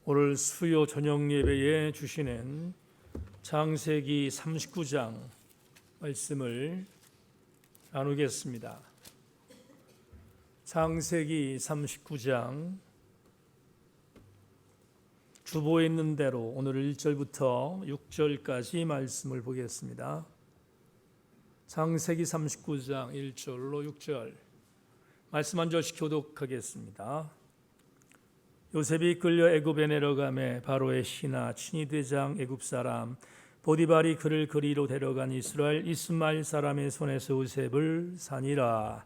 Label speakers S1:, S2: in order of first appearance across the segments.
S1: 오늘 수요 저녁 예배에 주시는 창세기 39장 말씀을 나누겠습니다. 창세기 39장 주보에 있는 대로 오늘 1절부터 6절까지 말씀을 보겠습니다. 창세기 39장 1절로 6절 말씀 한 절씩 교독하겠습니다. 요셉이 끌려 애굽에 내려가매 바로의 신하 친위대장 애굽 사람 보디발이 그를 그리로 데려간 이스라엘 이스마엘 사람의 손에서 요셉을 사니라.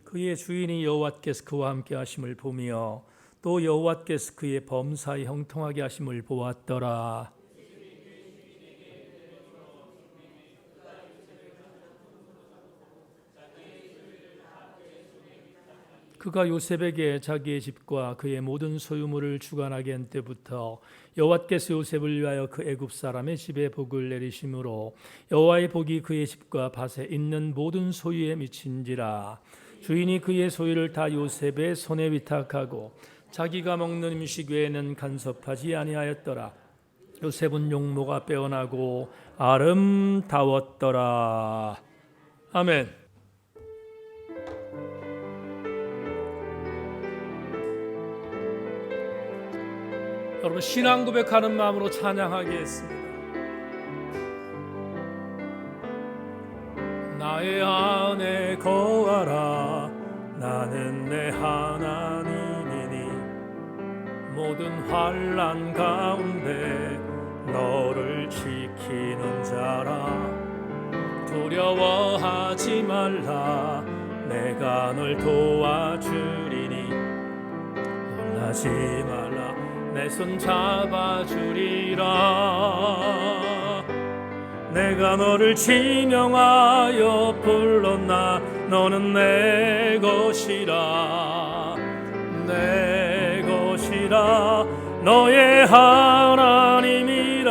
S1: 그의 주인이 여호와께서 그와 함께 하심을 보며 또 여호와께서 그의 범사에 형통하게 하심을 보았더라. 그가 요셉에게 자기의 집과 그의 모든 소유물을 주관하게 한 때부터 여호와께서 요셉을 위하여 그 애굽 사람의 집에 복을 내리심으로 여호와의 복이 그의 집과 밭에 있는 모든 소유에 미친지라. 주인이 그의 소유를 다 요셉의 손에 위탁하고 자기가 먹는 음식 외에는 간섭하지 아니하였더라. 요셉은 용모가 빼어나고 아름다웠더라. 아멘. 여러분, 신앙 고백하는 마음으로 찬양하겠습니다. 나의 안에 거하라. 나는 내 하나님이니 모든 환난 가운데 너를 지키는 자라. 두려워하지 말라. 내가 널 도와주리니 놀라지 말라. 내 손 잡아주리라. 내가 너를 지명하여 불렀나. 너는 내 것이라. 내 것이라. 너의 하나님이라.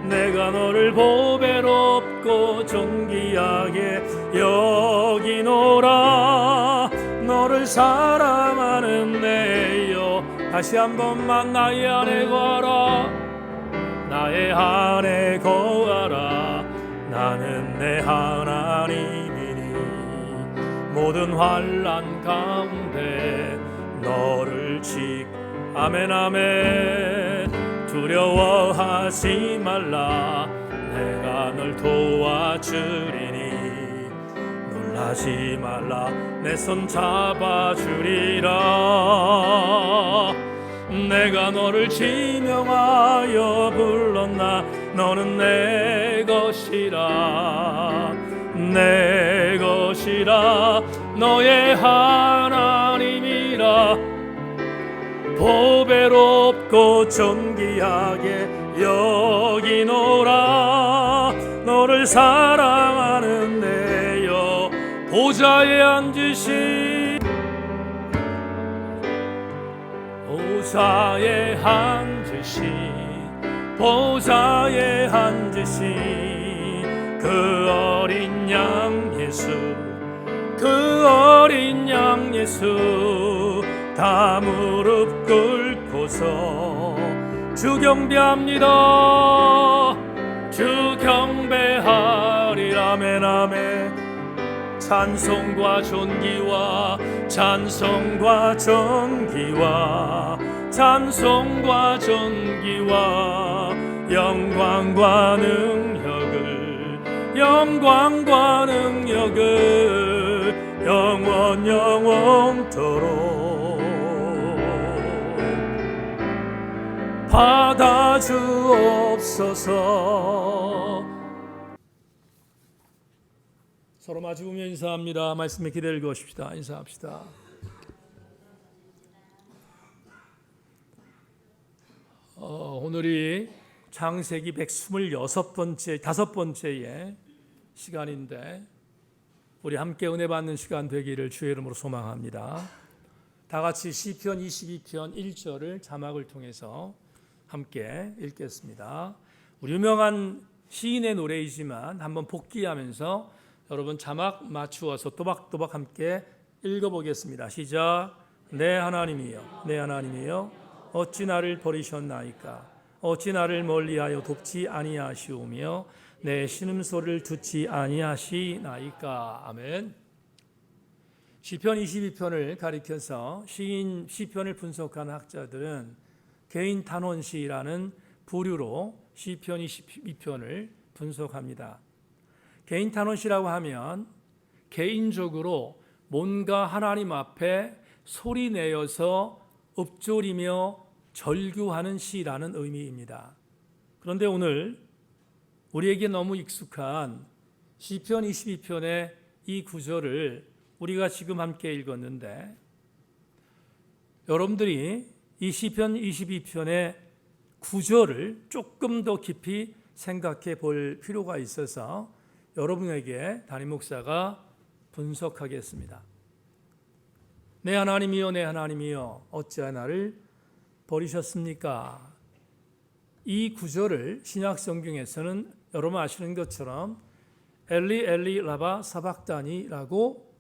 S1: 내가 너를 보배롭고 존귀하게 여기노라. 너를 사랑하는 내여. 다시 한 번만 나의 안에 거하라. 나의 안에 거하라. 나는 내 하나님이니 모든 환난 가운데 너를 아멘 아멘. 두려워하지 말라. 내가 널 도와주리니 놀라지 말라. 내 손 잡아주리라. 내가 너를 지명하여 불렀나. 너는 내 것이라. 내 것이라. 너의 하나님이라. 보배롭고 존귀하게 여기노라. 너를 사랑하는 내여. 보좌에 앉으신 보좌에 앉으신 그 어린 양 예수. 그 어린 양 예수. 다 무릎 꿇고서 주 경배합니다. 주 경배하리라. 아멘 아멘. 찬송과 존귀와 찬송과 존귀와 찬송과 존귀와 영광과 능력을 영광과 능력을 영원토록 받아주옵소서. 서로 마주보며 인사합니다. 말씀에 기대를 거십시다. 인사합시다. 오늘이 창세기 5번째의 시간인데 우리 함께 은혜 받는 시간 되기를 주의 이름으로 소망합니다. 다 같이 시편 22편 1절을 자막을 통해서 함께 읽겠습니다. 우리 유명한 시인의 노래이지만 한번 복기하면서 여러분 자막 맞추어서 또박또박 함께 읽어보겠습니다. 시작. 내 하나님이여, 내 하나님이여, 어찌 나를 버리셨나이까? 어찌 나를 멀리하여 돕지 아니하시오며 내 신음소리를 듣지 아니하시나이까? 아멘. 시편 22편을 가리켜서 시편을 분석하는 학자들은 개인 탄원시라는 부류로 시편 22편을 분석합니다. 개인 탄원시라고 하면 개인적으로 뭔가 하나님 앞에 소리내어서 읊조리며 절규하는 시라는 의미입니다. 그런데 오늘 우리에게 너무 익숙한 시편 22편의 이 구절을 우리가 지금 함께 읽었는데, 여러분들이 이 시편 22편의 구절을 조금 더 깊이 생각해 볼 필요가 있어서 여러분에게 담임 목사가 분석하겠습니다. 내 하나님이여, 내 하나님이여, 어찌하여 나를 버리셨습니까? 이 구절을 신약 성경에서는 여러분 아시는 것처럼 엘리 엘리 라바 사박다니라고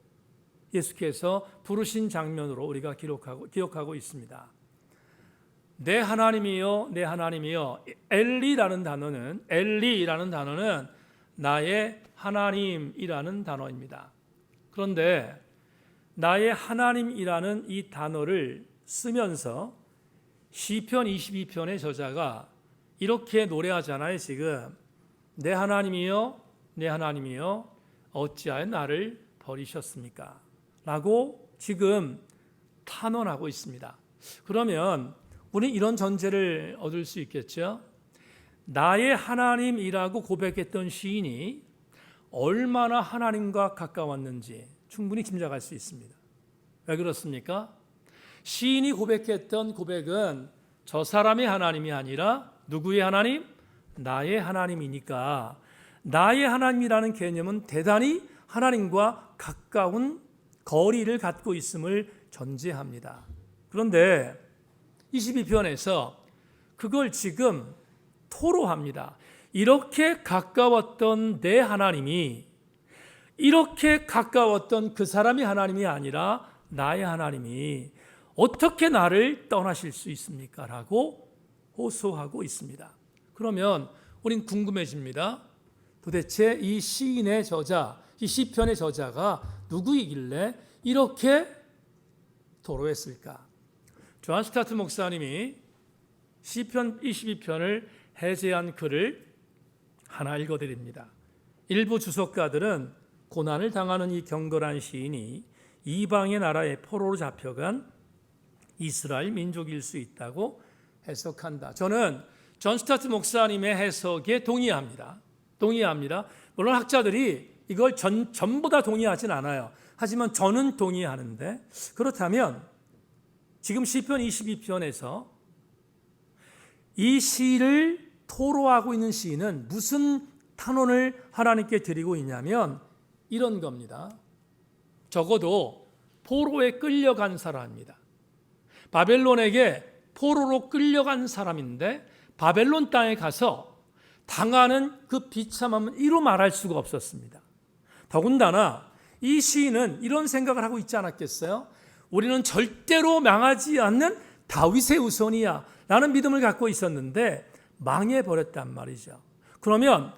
S1: 예수께서 부르신 장면으로 우리가 기억하고 있습니다. 내 하나님이여, 내 하나님이여. 엘리라는 단어는 나의 하나님이라는 단어입니다. 그런데 나의 하나님이라는 이 단어를 쓰면서 시편 22편의 저자가 이렇게 노래하잖아요. 지금 내 하나님이여, 내 하나님이여, 어찌하여 나를 버리셨습니까? 라고 지금 탄원하고 있습니다. 그러면 우리는 이런 전제를 얻을 수 있겠죠. 나의 하나님이라고 고백했던 시인이 얼마나 하나님과 가까웠는지 충분히 짐작할 수 있습니다. 왜 그렇습니까? 시인이 고백했던 고백은 저 사람의 하나님이 아니라 누구의 하나님? 나의 하나님이니까 나의 하나님이라는 개념은 대단히 하나님과 가까운 거리를 갖고 있음을 전제합니다. 그런데 22편에서 그걸 지금 토로합니다. 이렇게 가까웠던 내 하나님이, 이렇게 가까웠던 그 사람이 하나님이 아니라 나의 하나님이 어떻게 나를 떠나실 수 있습니까? 라고 호소하고 있습니다. 그러면 우린 궁금해집니다. 도대체 이 시인의 저자, 이 시편의 저자가 누구이길래 이렇게 토로했을까? 존 스타트 목사님이 시편 22편을 해제한 글을 하나 읽어드립니다. 일부 주석가들은 고난을 당하는 이 경건한 시인이 이방의 나라에 포로로 잡혀간 이스라엘 민족일 수 있다고 해석한다. 저는 존 스타트 목사님의 해석에 동의합니다. 물론 학자들이 이걸 전부 다 동의하진 않아요. 하지만 저는 동의하는데, 그렇다면 지금 시편 22편에서 이 시를 토로하고 있는 시인은 무슨 탄원을 하나님께 드리고 있냐면 이런 겁니다. 적어도 포로에 끌려간 사람입니다. 바벨론에게 포로로 끌려간 사람인데 바벨론 땅에 가서 당하는 그 비참함은 이루 말할 수가 없었습니다. 더군다나 이 시인은 이런 생각을 하고 있지 않았겠어요? 우리는 절대로 망하지 않는 다윗의 후손이야 라는 믿음을 갖고 있었는데 망해버렸단 말이죠. 그러면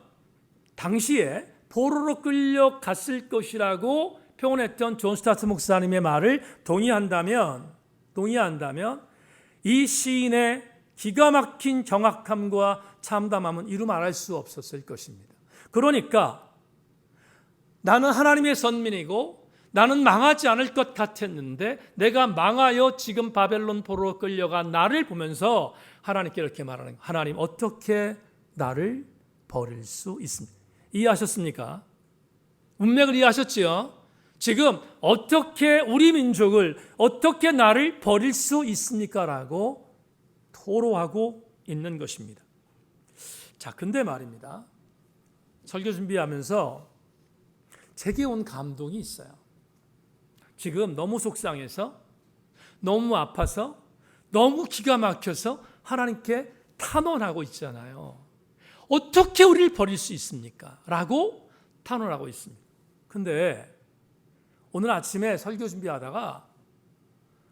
S1: 당시에 포로로 끌려갔을 것이라고 표현했던 존 스타트 목사님의 말을 동의한다면 이 시인의 기가 막힌 정확함과 참담함은 이루 말할 수 없었을 것입니다. 그러니까 나는 하나님의 선민이고 나는 망하지 않을 것 같았는데 내가 망하여 지금 바벨론 포로로 끌려간 나를 보면서 하나님께 이렇게 말하는 거예요. 하나님, 어떻게 나를 버릴 수 있습니까? 이해하셨습니까? 문맥을 이해하셨지요? 지금 어떻게 우리 민족을, 어떻게 나를 버릴 수 있습니까? 라고 토로하고 있는 것입니다. 자, 근데 말입니다. 설교 준비하면서 제게 온 감동이 있어요. 지금 너무 속상해서, 너무 아파서, 너무 기가 막혀서 하나님께 탄원하고 있잖아요. 어떻게 우리를 버릴 수 있습니까? 라고 탄원하고 있습니다. 근데 오늘 아침에 설교 준비하다가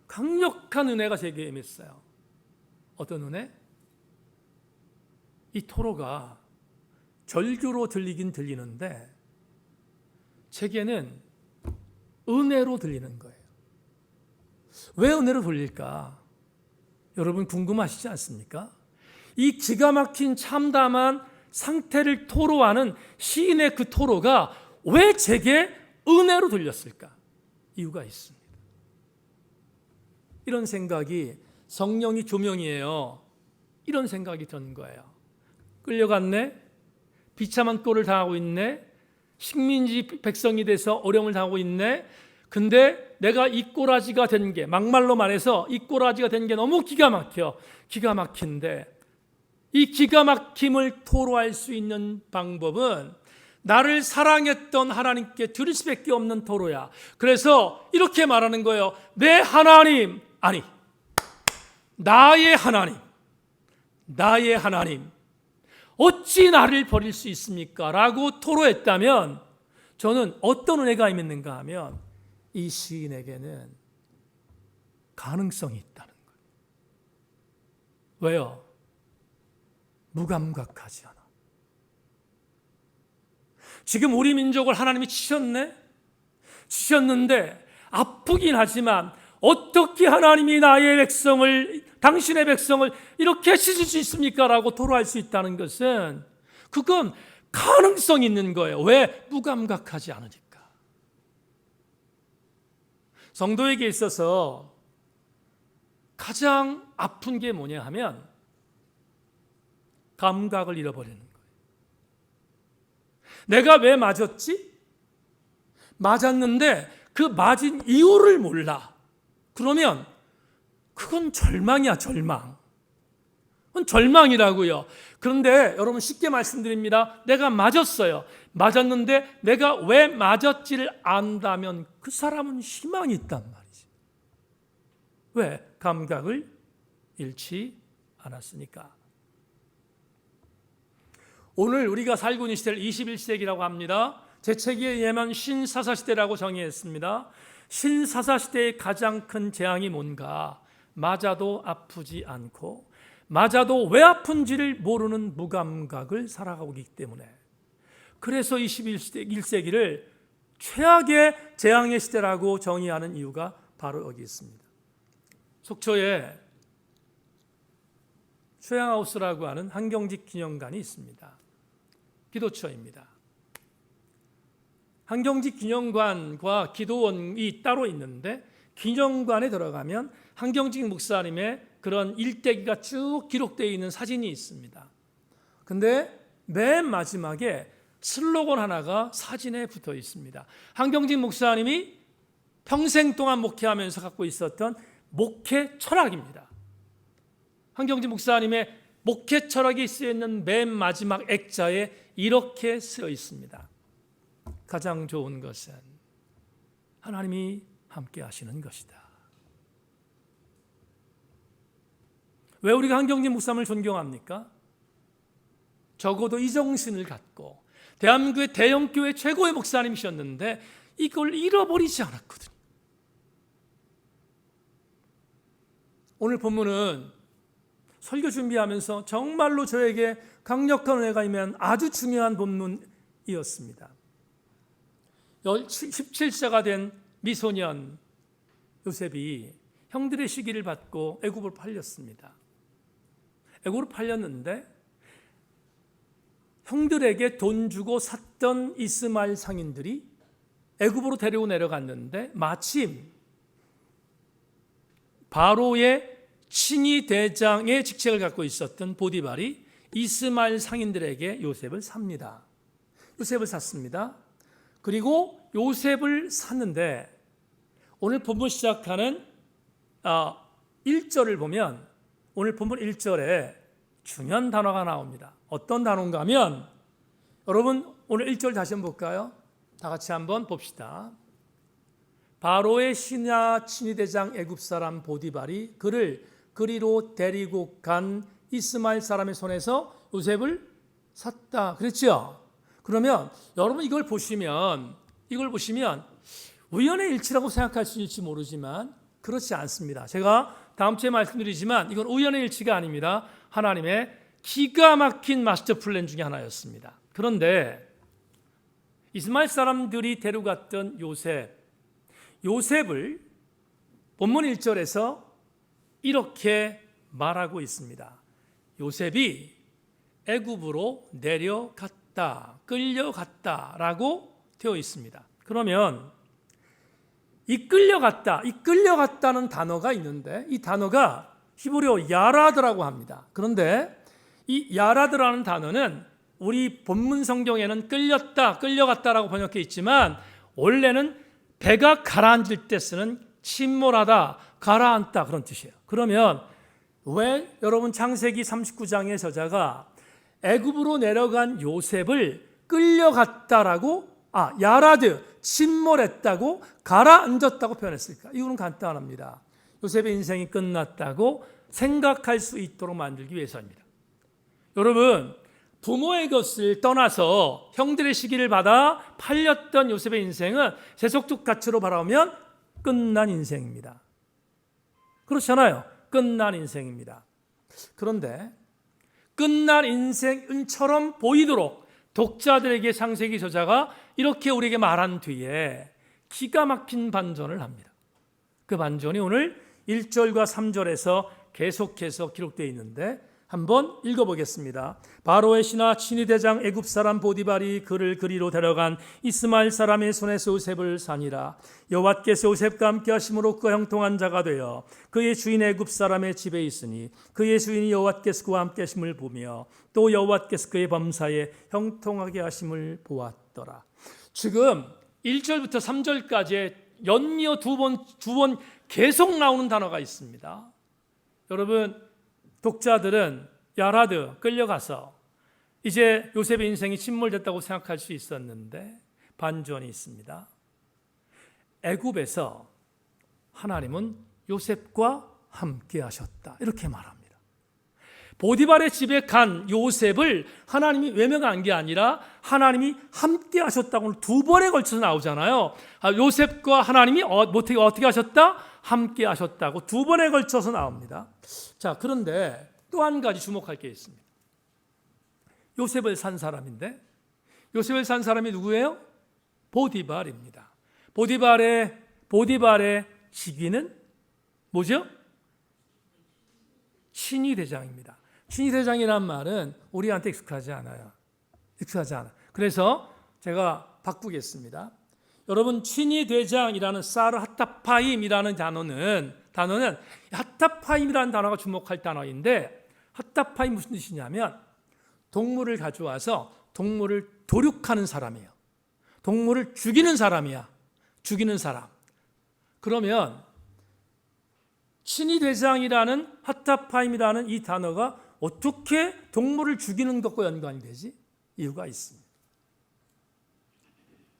S1: 강력한 은혜가 제게 임했어요. 어떤 은혜? 이 토로가 절규로 들리긴 들리는데 제게는 은혜로 들리는 거예요. 왜 은혜로 들릴까? 여러분 궁금하시지 않습니까? 이 기가 막힌 참담한 상태를 토로하는 시인의 그 토로가 왜 제게 은혜로 들렸을까? 이유가 있습니다. 이런 생각이 성령이 조명이에요. 이런 생각이 드는 거예요. 끌려갔네? 비참한 꼴을 당하고 있네? 식민지 백성이 돼서 어려움을 당하고 있네? 근데 내가 이 꼬라지가 된 게, 막말로 말해서 이 꼬라지가 된 게 너무 기가 막혀. 기가 막힌데 이 기가 막힘을 토로할 수 있는 방법은 나를 사랑했던 하나님께 드릴 수밖에 없는 토로야. 그래서 이렇게 말하는 거예요. 내 하나님, 아니 나의 하나님, 나의 하나님 어찌 나를 버릴 수 있습니까? 라고 토로했다면 저는 어떤 은혜가 임했는가 하면 이 시인에게는 가능성이 있다는 거예요. 왜요? 무감각하지 않아. 지금 우리 민족을 하나님이 치셨네? 치셨는데 아프긴 하지만 어떻게 하나님이 나의 백성을, 당신의 백성을 이렇게 치실 수 있습니까? 라고 토로할 수 있다는 것은 그건 가능성이 있는 거예요. 왜? 무감각하지 않으니까. 성도에게 있어서 가장 아픈 게 뭐냐 하면 감각을 잃어버리는 거예요. 내가 왜 맞았지? 맞았는데 그 맞은 이유를 몰라. 그러면 그건 절망이야, 절망. 그건 절망이라고요. 그런데 여러분 쉽게 말씀드립니다. 내가 맞았어요. 맞았는데 내가 왜 맞았지를 안다면 그 사람은 희망이 있단 말이지. 왜? 감각을 잃지 않았으니까. 오늘 우리가 살고 있는 시대를 21세기라고 합니다. 제 책에 의하면 신사사시대라고 정의했습니다. 신사사시대의 가장 큰 재앙이 뭔가? 맞아도 아프지 않고 맞아도 왜 아픈지를 모르는 무감각을 살아가고 있기 때문에, 그래서 21세기를 최악의 재앙의 시대라고 정의하는 이유가 바로 여기 있습니다. 속초에 최양하우스라고 하는 한경직 기념관이 있습니다. 기도처입니다. 한경직 기념관과 기도원이 따로 있는데 기념관에 들어가면 한경직 목사님의 그런 일대기가 쭉 기록되어 있는 사진이 있습니다. 근데 맨 마지막에 슬로건 하나가 사진에 붙어 있습니다. 한경직 목사님이 평생 동안 목회하면서 갖고 있었던 목회 철학입니다. 한경직 목사님의 목회 철학이 쓰여 있는 맨 마지막 액자에 이렇게 쓰여 있습니다. 가장 좋은 것은 하나님이 함께 하시는 것이다. 왜 우리가 한경직 목사님을 존경합니까? 적어도 이 정신을 갖고 대한민국의 대형교회 최고의 목사님이셨는데 이걸 잃어버리지 않았거든요. 오늘 본문은 설교 준비하면서 정말로 저에게 강력한 은혜가 임한 아주 중요한 본문이었습니다. 17세가 된 미소년 요셉이 형들의 시기를 받고 애굽으로 팔렸습니다. 애굽으로 팔렸는데 형들에게 돈 주고 샀던 이스마엘 상인들이 애굽으로 데리고 내려갔는데 마침 바로의 친위 대장의 직책을 갖고 있었던 보디발이 이스마엘 상인들에게 요셉을 삽니다. 요셉을 샀습니다. 그리고 요셉을 샀는데 오늘 본문 시작하는 1절을 보면 오늘 본문 1절에 중요한 단어가 나옵니다. 어떤 단어인가 하면 여러분 오늘 1절 다시 한번 볼까요? 다 같이 한번 봅시다. 바로의 신하 친위대장 애굽 사람 보디발이 그를 그리로 데리고 간 이스마엘 사람의 손에서 요셉을 샀다. 그랬죠? 그러면 여러분 이걸 보시면 이걸 보시면 우연의 일치라고 생각할 수 있을지 모르지만 그렇지 않습니다. 제가 다음 주에 말씀드리지만 이건 우연의 일치가 아닙니다. 하나님의 기가 막힌 마스터 플랜 중에 하나였습니다. 그런데 이스마엘 사람들이 데려갔던 요셉을 본문 1절에서 이렇게 말하고 있습니다. 요셉이 애굽으로 내려갔다, 끌려갔다라고 되어 있습니다. 그러면 이 끌려갔다는 단어가 있는데 이 단어가 히브리어 야라드라고 합니다. 그런데 이 야라드라는 단어는 우리 본문 성경에는 끌려갔다라고 번역해 있지만 원래는 배가 가라앉을 때 쓰는 침몰하다, 가라앉다 그런 뜻이에요. 그러면 왜 여러분 창세기 39장의 저자가 애굽으로 내려간 요셉을 끌려갔다라고 야라드, 침몰했다고 가라앉았다고 표현했을까? 이유는 간단합니다. 요셉의 인생이 끝났다고 생각할 수 있도록 만들기 위해서입니다. 여러분, 부모의 것을 떠나서 형들의 시기를 받아 팔렸던 요셉의 인생은 세속적 가치로 바라보면 끝난 인생입니다. 그렇잖아요. 끝난 인생입니다. 그런데 끝난 인생처럼 보이도록 독자들에게 창세기 저자가 이렇게 우리에게 말한 뒤에 기가 막힌 반전을 합니다. 그 반전이 오늘 1절과 3절에서 계속해서 기록되어 있는데 한번 읽어보겠습니다. 바로의 신하 친위 대장 애굽 사람 보디발이 그를 그리로 데려간 이스마엘 사람의 손에서 요셉을 사니라. 여호와께서 요셉과 함께 하심으로 그가 형통한 자가 되어 그의 주인 애굽 사람의 집에 있으니 그의 주인이 여호와께서 그와 함께 하심을 보며 또 여호와께서 그의 범사에 형통하게 하심을 보았더라. 지금 1절부터 3절까지 연이어 두 번 계속 나오는 단어가 있습니다. 여러분, 독자들은 야라드 끌려가서 이제 요셉의 인생이 침몰됐다고 생각할 수 있었는데 반전이 있습니다. 애굽에서 하나님은 요셉과 함께 하셨다 이렇게 말합니다. 보디발의 집에 간 요셉을 하나님이 외면한 게 아니라 하나님이 함께 하셨다고 두 번에 걸쳐서 나오잖아요. 요셉과 하나님이 어떻게 하셨다? 함께 하셨다고 두 번에 걸쳐서 나옵니다. 자, 그런데 또 한 가지 주목할 게 있습니다. 요셉을 산 사람인데 요셉을 산 사람이 누구예요? 보디발입니다. 보디발의 직위는 뭐죠? 친위 대장입니다. 친위 대장이란 말은 우리한테 익숙하지 않아요. 그래서 제가 바꾸겠습니다. 여러분, 친위 대장이라는 사르 하타파임이라는 단어는 하타파임이라는 단어가 주목할 단어인데 하타파임 무슨 뜻이냐면 동물을 가져와서 동물을 도륙하는 사람이에요. 동물을 죽이는 사람이야. 죽이는 사람. 그러면 친위 대장이라는 하타파임이라는 이 단어가 어떻게 동물을 죽이는 것과 연관이 되지? 이유가 있습니다.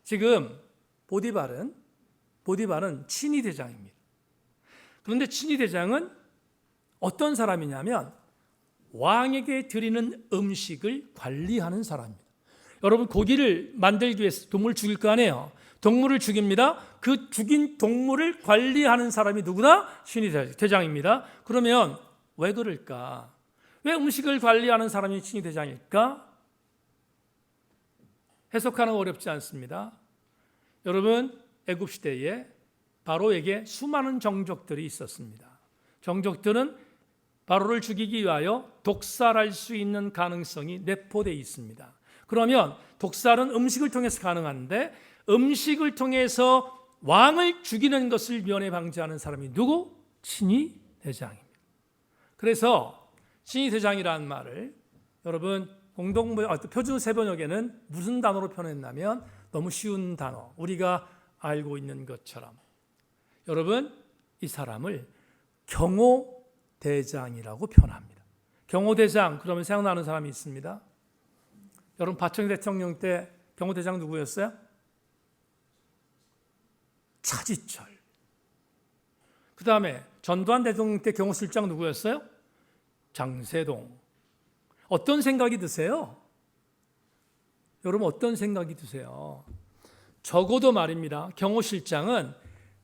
S1: 지금 보디발은 친위 대장입니다. 그런데 친위 대장은 어떤 사람이냐면 왕에게 드리는 음식을 관리하는 사람입니다. 여러분, 고기를 만들기 위해서 동물을 죽일 거 아니에요. 동물을 죽입니다. 그 죽인 동물을 관리하는 사람이 누구다? 친위 대장입니다. 그러면 왜 그럴까? 왜 음식을 관리하는 사람이 친위 대장일까? 해석하는 거 어렵지 않습니다. 여러분, 애굽 시대에 바로에게 수많은 정적들이 있었습니다. 정적들은 바로를 죽이기 위하여 독살할 수 있는 가능성이 내포되어 있습니다. 그러면 독살은 음식을 통해서 가능한데 음식을 통해서 왕을 죽이는 것을 면해 방지하는 사람이 누구? 친위 대장입니다. 그래서 친위 대장이라는 말을 여러분 표준 세번역에는 무슨 단어로 표현했냐면 너무 쉬운 단어, 우리가 알고 있는 것처럼 여러분, 이 사람을 경호대장이라고 표현합니다. 경호대장 그러면 생각나는 사람이 있습니다. 여러분, 박정희 대통령 때 경호대장 누구였어요? 차지철. 그 다음에 전두환 대통령 때 경호실장 누구였어요? 장세동. 어떤 생각이 드세요? 여러분, 어떤 생각이 드세요? 적어도 말입니다. 경호실장은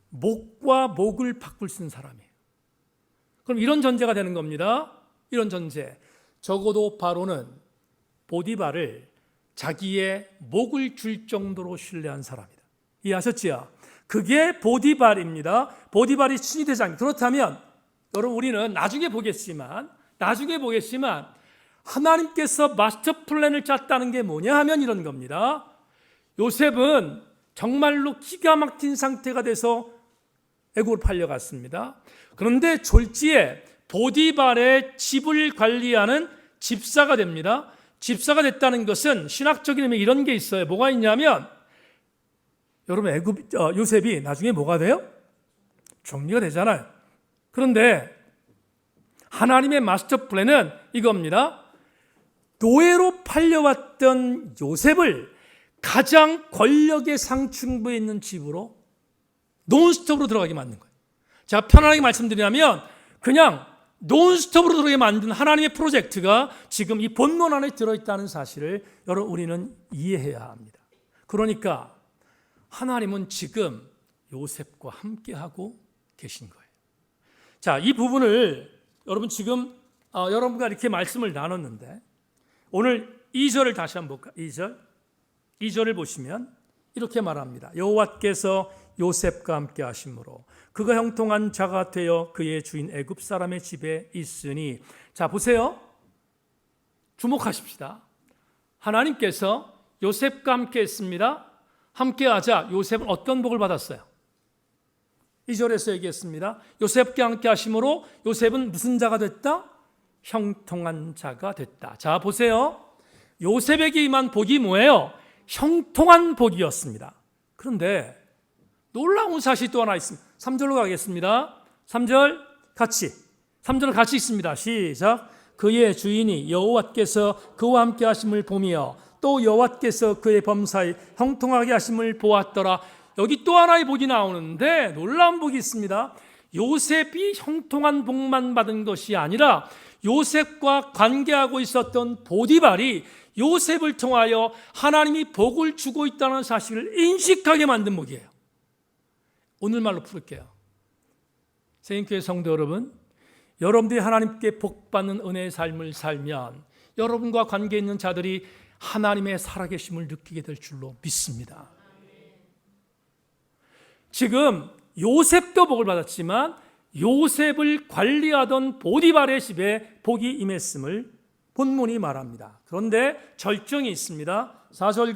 S1: 목과 목을 바꿀 수 있는 사람이에요. 그럼 이런 전제가 되는 겁니다. 이런 전제. 적어도 바로는 보디발을 자기의 목을 줄 정도로 신뢰한 사람이다. 이해하셨지요? 그게 보디발입니다. 보디발이 친위대장. 그렇다면 여러분 우리는 나중에 보겠지만 하나님께서 마스터 플랜을 짰다는 게 뭐냐 하면 이런 겁니다. 요셉은 정말로 기가 막힌 상태가 돼서 애국으로 팔려갔습니다. 그런데 졸지에 보디발의 집을 관리하는 집사가 됩니다. 집사가 됐다는 것은 신학적인 의미 이런 게 있어요. 뭐가 있냐면 여러분 요셉이 나중에 뭐가 돼요? 총리가 되잖아요. 그런데 하나님의 마스터 플랜은 이겁니다. 노예로 팔려왔던 요셉을 가장 권력의 상층부에 있는 집으로 논스톱으로 들어가게 만든 거예요. 제가 편안하게 말씀드리자면 그냥 논스톱으로 들어가게 만든 하나님의 프로젝트가 지금 이 본문 안에 들어있다는 사실을 여러분 우리는 이해해야 합니다. 그러니까 하나님은 지금 요셉과 함께하고 계신 거예요. 자, 이 부분을 여러분 지금 여러분과 이렇게 말씀을 나눴는데 오늘 2절을 다시 한번 볼까요? 2절을 보시면 이렇게 말합니다. 여호와께서 요셉과 함께 하심으로 그가 형통한 자가 되어 그의 주인 애굽 사람의 집에 있으니. 자, 보세요. 주목하십시다. 하나님께서 요셉과 함께 했습니다. 함께 하자 요셉은 어떤 복을 받았어요? 2절에서 얘기했습니다. 요셉과 함께 하심으로 요셉은 무슨 자가 됐다? 형통한 자가 됐다. 자, 보세요. 요셉에게 임한 복이 뭐예요? 형통한 복이었습니다. 그런데 놀라운 사실이 또 하나 있습니다. 3절로 가겠습니다. 3절 같이 있습니다. 시작. 그의 주인이 여호와께서 그와 함께 하심을 보며 또 여호와께서 그의 범사에 형통하게 하심을 보았더라. 여기 또 하나의 복이 나오는데 놀라운 복이 있습니다. 요셉이 형통한 복만 받은 것이 아니라 요셉과 관계하고 있었던 보디발이 요셉을 통하여 하나님이 복을 주고 있다는 사실을 인식하게 만든 복이에요. 오늘 말로 풀을게요. 세인교회 성도 여러분, 여러분들이 하나님께 복받는 은혜의 삶을 살면 여러분과 관계 있는 자들이 하나님의 살아계심을 느끼게 될 줄로 믿습니다. 지금 요셉도 복을 받았지만 요셉을 관리하던 보디발의 집에 복이 임했음을 본문이 말합니다. 그런데 절정이 있습니다. 4절과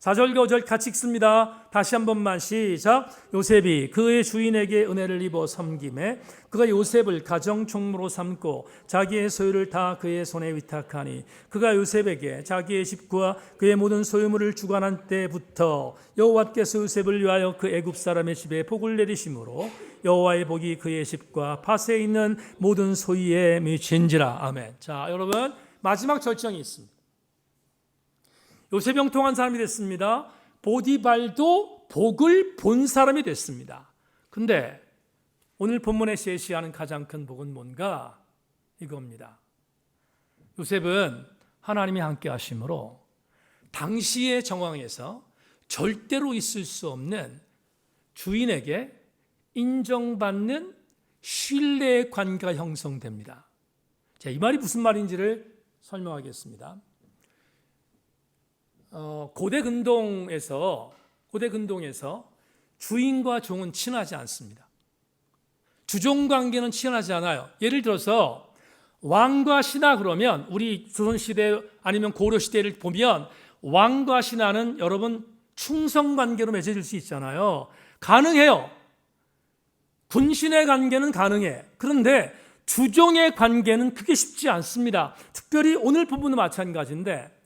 S1: 5절 같이 읽습니다. 다시 한 번만 시작. 요셉이 그의 주인에게 은혜를 입어 섬김에 그가 요셉을 가정 총무로 삼고 자기의 소유를 다 그의 손에 위탁하니 그가 요셉에게 자기의 집과 그의 모든 소유물을 주관한 때부터 여호와께서 요셉을 위하여 그 애굽 사람의 집에 복을 내리심으로 여호와의 복이 그의 집과 밭에 있는 모든 소유에 미친지라. 아멘. 자, 여러분 마지막 절정이 있습니다. 요셉이 형통한 사람이 됐습니다. 보디발도 복을 본 사람이 됐습니다. 근데 오늘 본문에 제시하는 가장 큰 복은 뭔가? 이겁니다. 요셉은 하나님이 함께 하심으로 당시의 정황에서 절대로 있을 수 없는 주인에게 인정받는 신뢰의 관계가 형성됩니다. 자, 이 말이 무슨 말인지를 설명하겠습니다. 고대 근동에서 주인과 종은 친하지 않습니다. 주종 관계는 친하지 않아요. 예를 들어서 왕과 신하 그러면 우리 조선시대 아니면 고려시대를 보면 왕과 신하는 여러분 충성 관계로 맺어질 수 있잖아요. 가능해요. 군신의 관계는 가능해. 그런데 주종의 관계는 그게 쉽지 않습니다. 특별히 오늘 부분도 마찬가지인데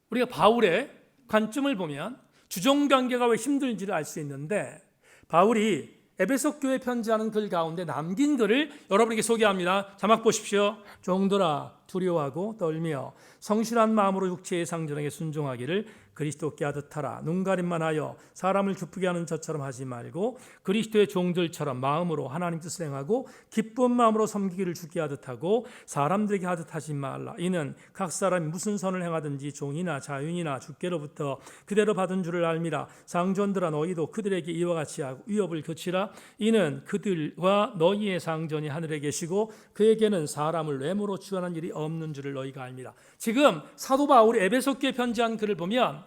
S1: 우리가 바울의 관점을 보면 주종 관계가 왜 힘든지를 알 수 있는데 바울이 에베소 교회 편지하는 글 가운데 남긴 글을 여러분에게 소개합니다. 자막 보십시오. 종들아, 두려워하고 떨며 성실한 마음으로 육체의 상전에게 순종하기를 그리스도께 하듯 하라. 눈가림만 하여 사람을 기쁘게 하는 자처럼 하지 말고 그리스도의 종들처럼 마음으로 하나님 뜻을 행하고 기쁜 마음으로 섬기기를 주께 하듯 하고 사람들에게 하듯 하지 말라. 이는 각 사람이 무슨 선을 행하든지 종이나 자윤이나 주께로부터 그대로 받은 줄을 알미라. 상전들아 너희도 그들에게 이와 같이 하고 위협을 그치라. 이는 그들과 너희의 상전이 하늘에 계시고 그에게는 사람을 외모로 취하는 일이 없는 줄을 너희가 알미라. 지금 사도 바울이 에베소교에 편지한 글을 보면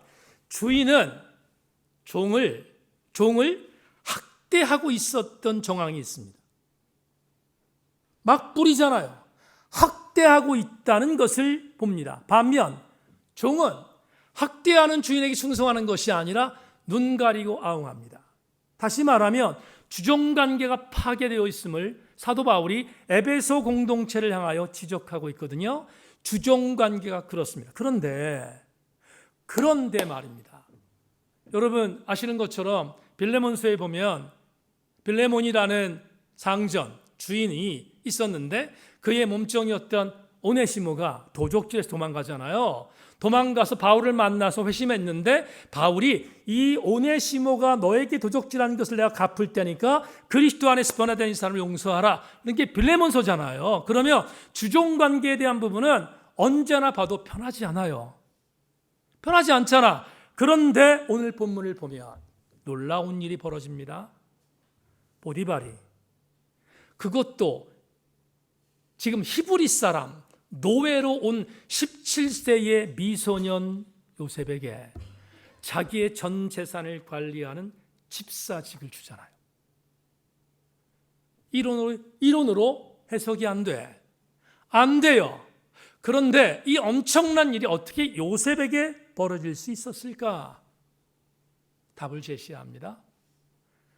S1: 주인은 종을 학대하고 있었던 정황이 있습니다. 막 뿌리잖아요. 학대하고 있다는 것을 봅니다. 반면 종은 학대하는 주인에게 충성하는 것이 아니라 눈 가리고 아웅합니다. 다시 말하면 주종관계가 파괴되어 있음을 사도 바울이 에베소 공동체를 향하여 지적하고 있거든요. 주종관계가 그렇습니다. 그런데 말입니다. 여러분 아시는 것처럼 빌레몬서에 보면 빌레몬이라는 상전, 주인이 있었는데 그의 몸종이었던 오네시모가 도적질에서 도망가잖아요. 도망가서 바울을 만나서 회심했는데 바울이 이 오네시모가 너에게 도적질한 것을 내가 갚을 테니까 그리스도 안에서 변화된 이 사람을 용서하라. 이게 빌레몬서잖아요. 그러면 주종관계에 대한 부분은 언제나 봐도 편하지 않아요. 편하지 않잖아. 그런데 오늘 본문을 보면 놀라운 일이 벌어집니다. 보디발이 그것도 지금 히브리 사람 노예로 온 17세의 미소년 요셉에게 자기의 전 재산을 관리하는 집사직을 주잖아요. 이론으로 해석이 안 돼요. 그런데 이 엄청난 일이 어떻게 요셉에게 벌어질 수 있었을까? 답을 제시합니다.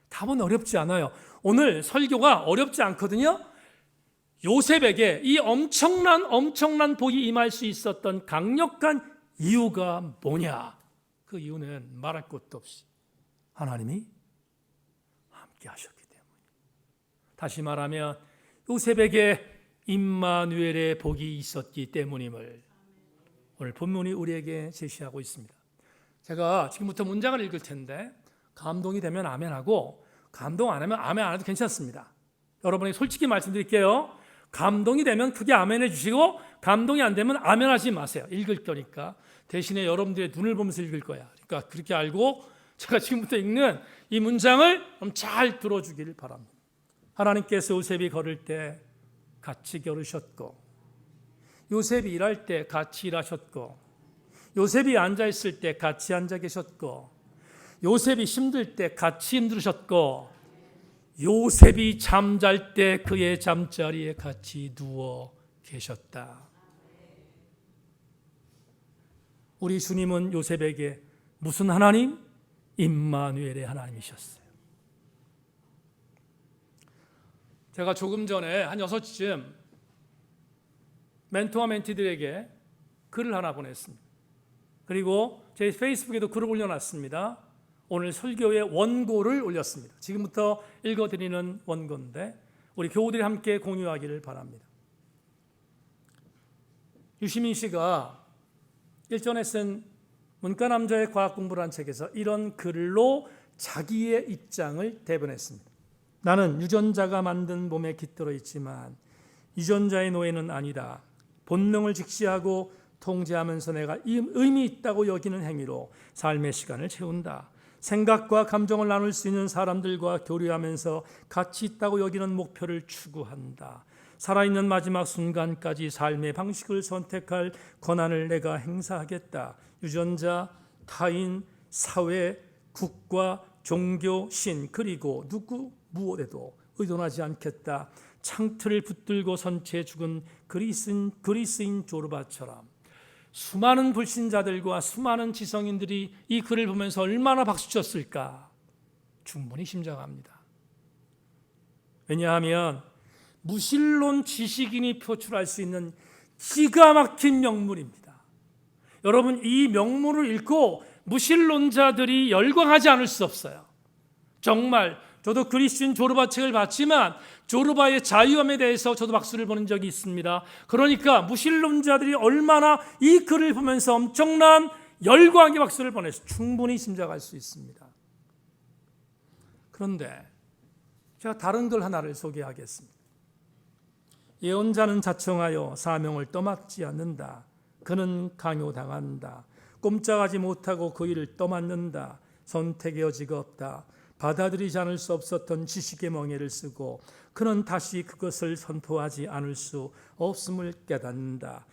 S1: 답은 어렵지 않아요. 오늘 설교가 어렵지 않거든요. 요셉에게 이 엄청난 복이 임할 수 있었던 강력한 이유가 뭐냐? 그 이유는 말할 것도 없이 하나님이 함께 하셨기 때문이에요. 다시 말하면 요셉에게 임마누엘의 복이 있었기 때문임을 오늘 본문이 우리에게 제시하고 있습니다. 제가 지금부터 문장을 읽을 텐데 감동이 되면 아멘하고 감동 안 하면 아멘 안 해도 괜찮습니다. 여러분에게 솔직히 말씀드릴게요. 감동이 되면 크게 아멘해 주시고 감동이 안 되면 아멘 하지 마세요. 읽을 거니까. 대신에 여러분들의 눈을 보면서 읽을 거야. 그러니까 그렇게 알고 제가 지금부터 읽는 이 문장을 잘 들어주기를 바랍니다. 하나님께서 요셉이 걸을 때 같이 걸으셨고 요셉이 일할 때 같이 일하셨고 요셉이 앉아있을 때 같이 앉아 계셨고 요셉이 힘들 때 같이 힘들으셨고 요셉이 잠잘 때 그의 잠자리에 같이 누워 계셨다. 우리 주님은 요셉에게 무슨 하나님? 임마누엘의 하나님이셨어요. 제가 조금 전에 한 6시쯤 멘토와 멘티들에게 글을 하나 보냈습니다. 그리고 제 페이스북에도 글을 올려놨습니다. 오늘 설교의 원고를 올렸습니다. 지금부터 읽어드리는 원고인데 우리 교우들이 함께 공유하기를 바랍니다. 유시민 씨가 일전에 쓴 문과남자의 과학공부라는 책에서 이런 글로 자기의 입장을 대변했습니다. 나는 유전자가 만든 몸에 깃들어 있지만 유전자의 노예는 아니다. 본능을 직시하고 통제하면서 내가 의미 있다고 여기는 행위로 삶의 시간을 채운다. 생각과 감정을 나눌 수 있는 사람들과 교류하면서 가치 있다고 여기는 목표를 추구한다. 살아있는 마지막 순간까지 삶의 방식을 선택할 권한을 내가 행사하겠다. 유전자, 타인, 사회, 국가, 종교, 신 그리고 누구 무엇에도 의존하지 않겠다. 창틀을 붙들고 선체에 죽은 그리스인 조르바처럼 수많은 불신자들과 수많은 지성인들이 이 글을 보면서 얼마나 박수쳤을까 충분히 심정합니다. 왜냐하면 무신론 지식인이 표출할 수 있는 기가 막힌 명문입니다. 여러분 이 명문을 읽고 무신론자들이 열광하지 않을 수 없어요. 정말 저도 그리스도인 조르바 책을 봤지만 조르바의 자유함에 대해서 저도 박수를 보낸 적이 있습니다. 그러니까 무신론자들이 얼마나 이 글을 보면서 엄청난 열광의 박수를 보내서 충분히 짐작할 수 있습니다. 그런데 제가 다른 글 하나를 소개하겠습니다. 예언자는 자청하여 사명을 떠맡지 않는다. 그는 강요당한다. 꼼짝하지 못하고 그 일을 떠맡는다. 선택의 여지가 없다. 받아들이지 않을 수 없었던 지식의 멍에를 쓰고 그는 다시 그것을 선포하지 않을 수 없음을 깨닫는다.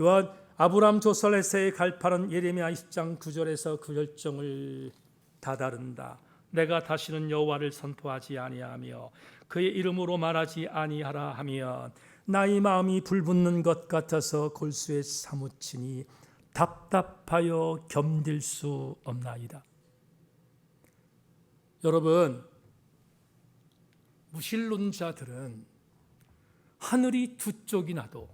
S1: 요한 아브람 조설에서의 갈파는 예레미야 20장 9절에서 그 결정을 다다른다. 내가 다시는 여호와를 선포하지 아니하며 그의 이름으로 말하지 아니하라 하면 나의 마음이 불붙는 것 같아서 골수에 사무치니 답답하여 견딜 수 없나이다. 여러분, 무신론자들은 하늘이 두 쪽이 나도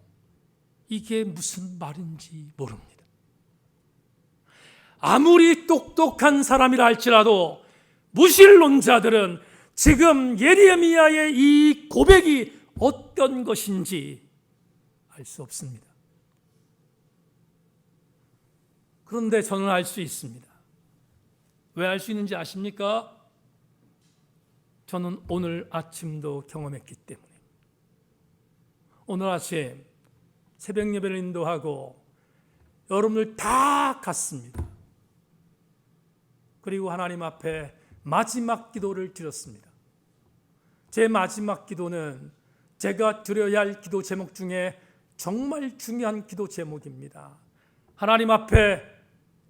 S1: 이게 무슨 말인지 모릅니다. 아무리 똑똑한 사람이라 할지라도 무신론자들은 지금 예레미야의 이 고백이 어떤 것인지 알 수 없습니다. 그런데 저는 알 수 있습니다. 왜 알 수 있는지 아십니까? 저는 오늘 아침도 경험했기 때문에. 오늘 아침 새벽 예배를 인도하고 여러분들 다 갔습니다. 그리고 하나님 앞에 마지막 기도를 드렸습니다. 제 마지막 기도는 제가 드려야 할 기도 제목 중에 정말 중요한 기도 제목입니다. 하나님 앞에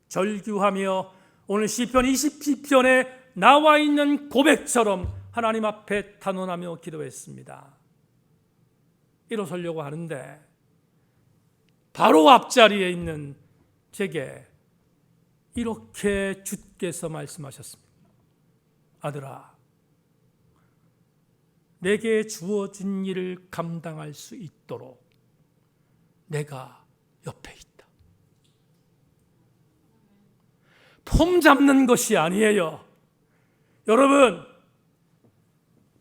S1: 절규하며 오늘 시편 22편에 나와 있는 고백처럼 하나님 앞에 탄원하며 기도했습니다. 일어서려고 하는데 바로 앞자리에 있는 제게 이렇게 주께서 말씀하셨습니다. 아들아, 내게 주어진 일을 감당할 수 있도록 내가 옆에 있다. 폼 잡는 것이 아니에요. 여러분,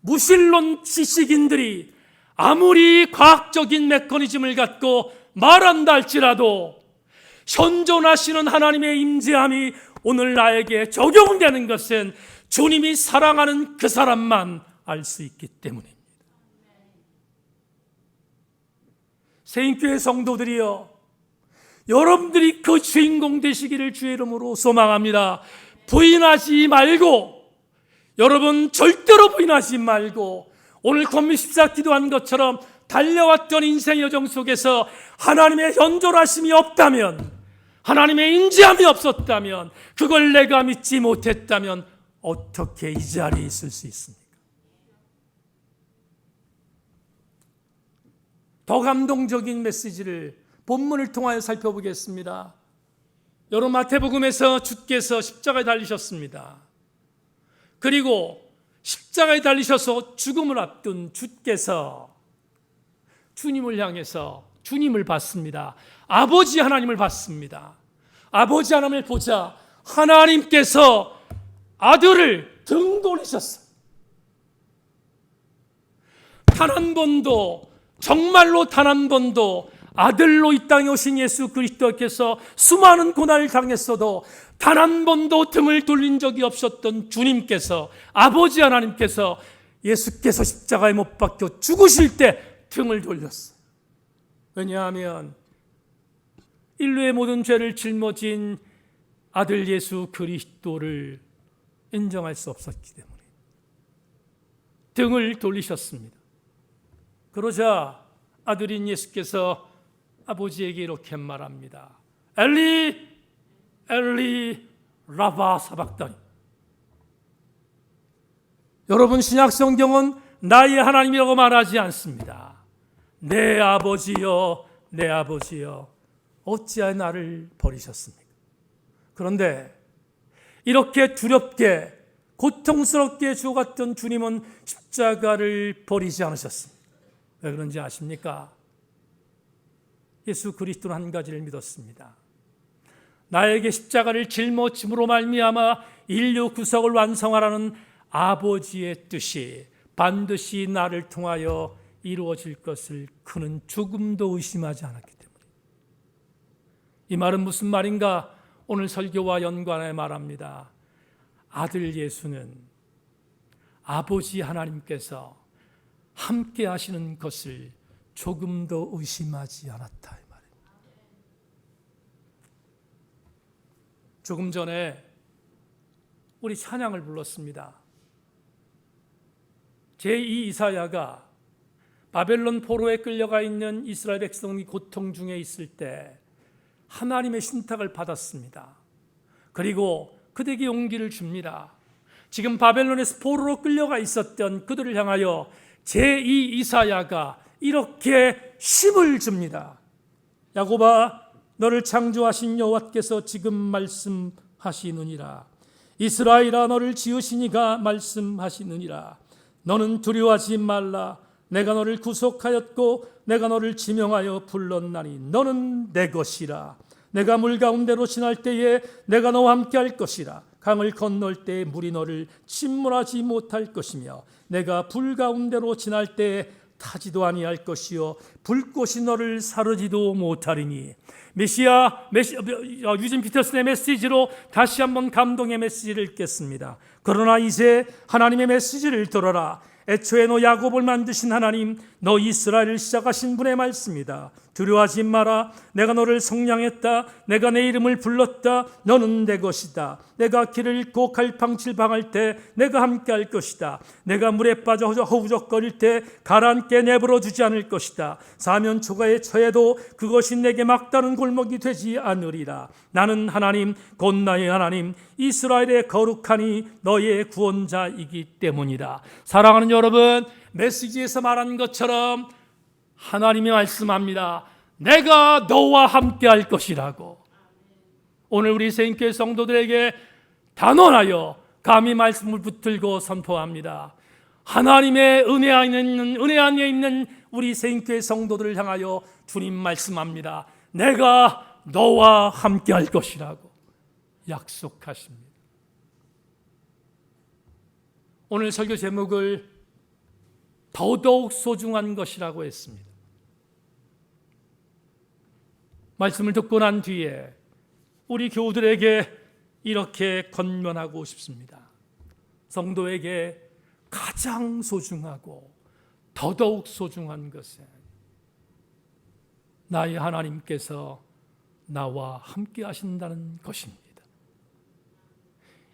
S1: 무신론 지식인들이 아무리 과학적인 메커니즘을 갖고 말한다 할지라도 현존하시는 하나님의 임재함이 오늘 나에게 적용되는 것은 주님이 사랑하는 그 사람만 알 수 있기 때문입니다. 새인교회 성도들이여, 여러분들이 그 주인공 되시기를 주의 이름으로 소망합니다. 부인하지 말고, 여러분 절대로 부인하지 말고, 오늘 권미14 기도한 것처럼 달려왔던 인생의 여정 속에서 하나님의 현존하심이 없다면, 하나님의 인지함이 없었다면, 그걸 내가 믿지 못했다면 어떻게 이 자리에 있을 수 있습니까? 더 감동적인 메시지를 본문을 통하여 살펴보겠습니다. 여러분, 마태복음에서 주께서 십자가에 달리셨습니다. 그리고 십자가에 달리셔서 죽음을 앞둔 주께서 주님을 향해서 주님을 봤습니다. 아버지 하나님을 봤습니다. 아버지 하나님을 보자 하나님께서 아들을 등 돌리셨어요. 단 한 번도, 정말로 단 한 번도 아들로 이 땅에 오신 예수 그리스도께서 수많은 고난을 당했어도 단 한 번도 등을 돌린 적이 없었던 주님께서, 아버지 하나님께서 예수께서 십자가에 못 박혀 죽으실 때 등을 돌렸어요. 왜냐하면 인류의 모든 죄를 짊어진 아들 예수 그리스도를 인정할 수 없었기 때문에 등을 돌리셨습니다. 그러자 아들인 예수께서 아버지에게 이렇게 말합니다. 엘리 엘리 라바 사박다니. 여러분, 신약 성경은 나의 하나님이라고 말하지 않습니다. 내 아버지여, 내 아버지여, 어찌하여 나를 버리셨습니까? 그런데 이렇게 두렵게 고통스럽게 죽어갔던 주님은 십자가를 버리지 않으셨습니다. 왜 그런지 아십니까? 예수 그리스도는 한 가지를 믿었습니다. 나에게 십자가를 짊어짐으로 말미암아 인류 구속을 완성하라는 아버지의 뜻이 반드시 나를 통하여 이루어질 것을 그는 조금도 의심하지 않았기 때문에. 이 말은 무슨 말인가? 오늘 설교와 연관해 말합니다. 아들 예수는 아버지 하나님께서 함께 하시는 것을 조금도 의심하지 않았다, 이 말입니다. 조금 전에 우리 찬양을 불렀습니다. 제2 이사야가 바벨론 포로에 끌려가 있는 이스라엘 백성이 고통 중에 있을 때 하나님의 신탁을 받았습니다. 그리고 그들에게 용기를 줍니다. 지금 바벨론에서 포로로 끌려가 있었던 그들을 향하여 제2 이사야가 이렇게 힘을 줍니다. 야곱아, 너를 창조하신 여호와께서 지금 말씀하시느니라. 이스라엘아, 너를 지으신 이가 말씀하시느니라. 너는 두려워하지 말라. 내가 너를 구속하였고 내가 너를 지명하여 불렀나니 너는 내 것이라. 내가 물 가운데로 지날 때에 내가 너와 함께 할 것이라. 강을 건널 때에 물이 너를 침몰하지 못할 것이며 내가 불 가운데로 지날 때에 타지도 아니할 것이요 불꽃이 너를 사르지도 못하리니. 유진 피터슨의 메시지로 다시 한번 감동의 메시지를 읽겠습니다. 그러나 이제 하나님의 메시지를 들어라. 애초에 너 야곱을 만드신 하나님, 너 이스라엘을 시작하신 분의 말씀이다. 두려워하지 마라. 내가 너를 성량했다. 내가 내 이름을 불렀다. 너는 내 것이다. 내가 길을 잃고 갈팡질 방할 때 내가 함께 할 것이다. 내가 물에 빠져 허우적거릴 때 가라앉게 내버려 두지 않을 것이다. 사면 초가에 처해도 그것이 내게 막다른 골목이 되지 않으리라. 나는 하나님, 곧 나의 하나님, 이스라엘의 거룩하니 너의 구원자이기 때문이다. 사랑하는 여러분, 메시지에서 말한 것처럼 하나님이 말씀합니다. 내가 너와 함께 할 것이라고. 오늘 우리 세인교회 성도들에게 단언하여 감히 말씀을 붙들고 선포합니다. 하나님의 은혜 안에 있는 우리 세인교회 성도들을 향하여 주님 말씀합니다. 내가 너와 함께 할 것이라고 약속하십니다. 오늘 설교 제목을 더더욱 소중한 것이라고 했습니다. 말씀을 듣고 난 뒤에 우리 교우들에게 이렇게 권면하고 싶습니다. 성도에게 가장 소중하고 더더욱 소중한 것은 나의 하나님께서 나와 함께 하신다는 것입니다.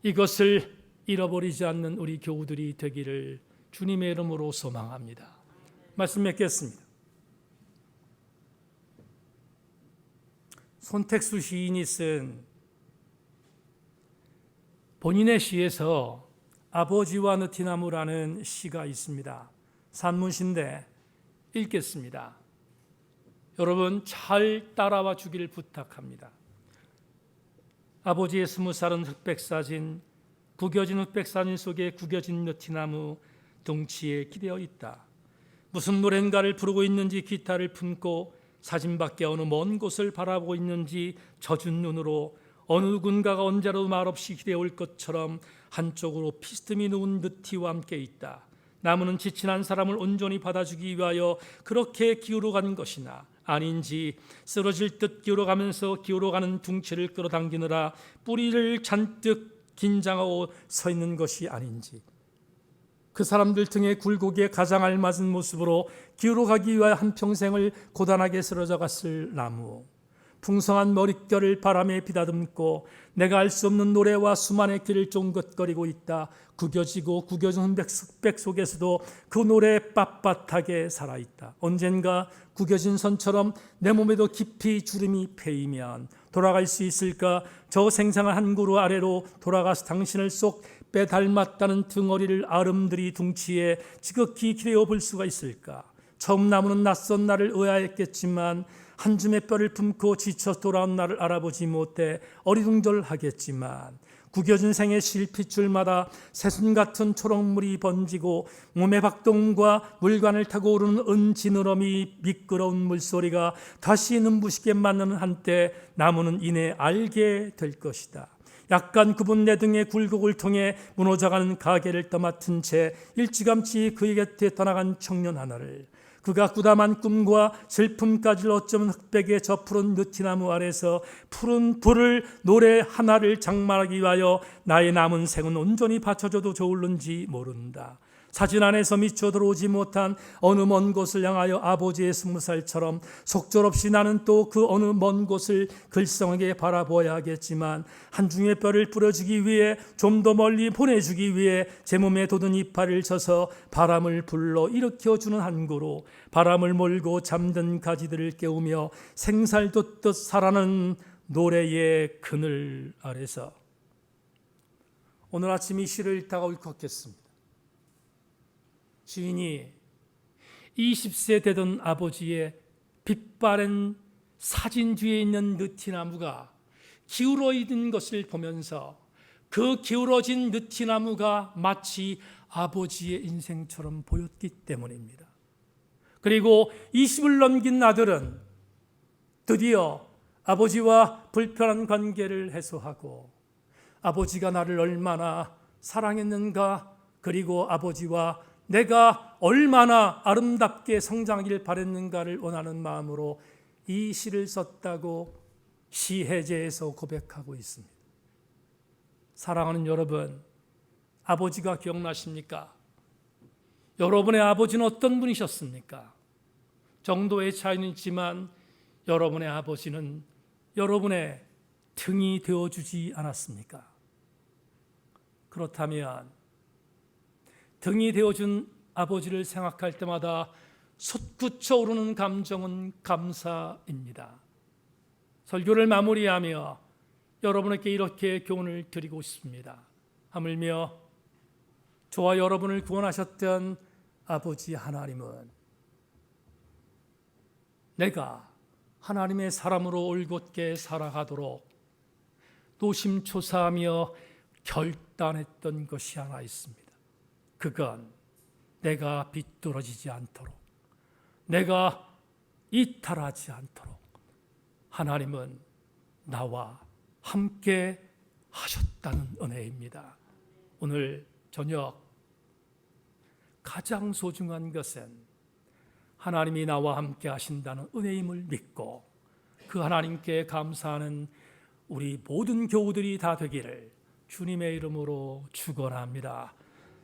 S1: 이것을 잃어버리지 않는 우리 교우들이 되기를 주님의 이름으로 소망합니다. 말씀 맺겠습니다. 손택수 시인이 쓴 본인의 시에서 아버지와 느티나무라는 시가 있습니다. 산문시인데 읽겠습니다. 여러분 잘 따라와 주기를 부탁합니다. 아버지의 20살은 흑백사진, 구겨진 흑백사진 속에 구겨진 느티나무 덩치에 기대어 있다. 무슨 노래인가를 부르고 있는지 기타를 품고 사진 밖에 어느 먼 곳을 바라보고 있는지 젖은 눈으로 어느 누군가가 언제라도 말없이 기대올 것처럼 한쪽으로 피스듬히 누운 느티와 함께 있다. 나무는 지친 한 사람을 온전히 받아주기 위하여 그렇게 기울어간 것이나 아닌지 쓰러질 듯 기울어가면서 기울어가는 둥치를 끌어당기느라 뿌리를 잔뜩 긴장하고 서 있는 것이 아닌지 그 사람들 등에 굴곡에 가장 알맞은 모습으로 기울어가기 위하여 한평생을 고단하게 쓰러져 갔을 나무, 풍성한 머릿결을 바람에 비다듬고 내가 알 수 없는 노래와 수만의 길을 쫑긋거리고 있다. 구겨지고 구겨진 흑백 속에서도 그 노래 빳빳하게 살아있다. 언젠가 구겨진 선처럼 내 몸에도 깊이 주름이 패이면 돌아갈 수 있을까? 저 생생한 한 그루 아래로 돌아가서 당신을 쏙 빼닮았다는 등어리를 아름드리 둥치에 지극히 기대어 볼 수가 있을까? 처음 나무는 낯선 나를 의아했겠지만 한 줌의 뼈를 품고 지쳐 돌아온 나를 알아보지 못해 어리둥절하겠지만 구겨진 생의 실핏줄마다 새순 같은 초록물이 번지고 몸의 박동과 물관을 타고 오르는 은지느러미 미끄러운 물소리가 다시 눈부시게 맞는 한때 나무는 이내 알게 될 것이다. 약간 굽은 내 등의 굴곡을 통해 무너져가는 가게를 떠맡은 채 일찌감치 그의 곁에 떠나간 청년 하나를, 그가 꾸담한 꿈과 슬픔까지를 어쩌면 흑백의 저 푸른 느티나무 아래서 푸른 불을 노래 하나를 장만하기 위하여 나의 남은 생은 온전히 바쳐줘도 좋을는지 모른다. 사진 안에서 미쳐 들어오지 못한 어느 먼 곳을 향하여 아버지의 20살처럼 속절없이 나는 또 그 어느 먼 곳을 글썽하게 바라보아야 하겠지만, 한중의 뼈를 뿌려주기 위해, 좀 더 멀리 보내주기 위해 제 몸에 돋은 이파리를 쳐서 바람을 불러 일으켜주는 한 고로 바람을 몰고 잠든 가지들을 깨우며 생살 돋듯 살아는 노래의 그늘 아래서 오늘 아침 이 시를 읽다가 울컥했습니다. 시인이 20세 되던 아버지의 빛바랜 사진 뒤에 있는 느티나무가 기울어 있는 것을 보면서 그 기울어진 느티나무가 마치 아버지의 인생처럼 보였기 때문입니다. 그리고 20을 넘긴 아들은 드디어 아버지와 불편한 관계를 해소하고 아버지가 나를 얼마나 사랑했는가, 그리고 아버지와 내가 얼마나 아름답게 성장하길 바랬는가를 원하는 마음으로 이 시를 썼다고 시해제에서 고백하고 있습니다. 사랑하는 여러분, 아버지가 기억나십니까? 여러분의 아버지는 어떤 분이셨습니까? 정도의 차이는 있지만 여러분의 아버지는 여러분의 등이 되어주지 않았습니까? 그렇다면 등이 되어준 아버지를 생각할 때마다 솟구쳐 오르는 감정은 감사입니다. 설교를 마무리하며 여러분에게 이렇게 교훈을 드리고 싶습니다. 하물며 저와 여러분을 구원하셨던 아버지 하나님은 내가 하나님의 사람으로 올곧게 살아가도록 노심초사하며 결단했던 것이 하나 있습니다. 그건 내가 비뚤어지지 않도록, 내가 이탈하지 않도록 하나님은 나와 함께 하셨다는 은혜입니다. 오늘 저녁 가장 소중한 것은 하나님이 나와 함께 하신다는 은혜임을 믿고 그 하나님께 감사하는 우리 모든 교우들이 다 되기를 주님의 이름으로 축원합니다.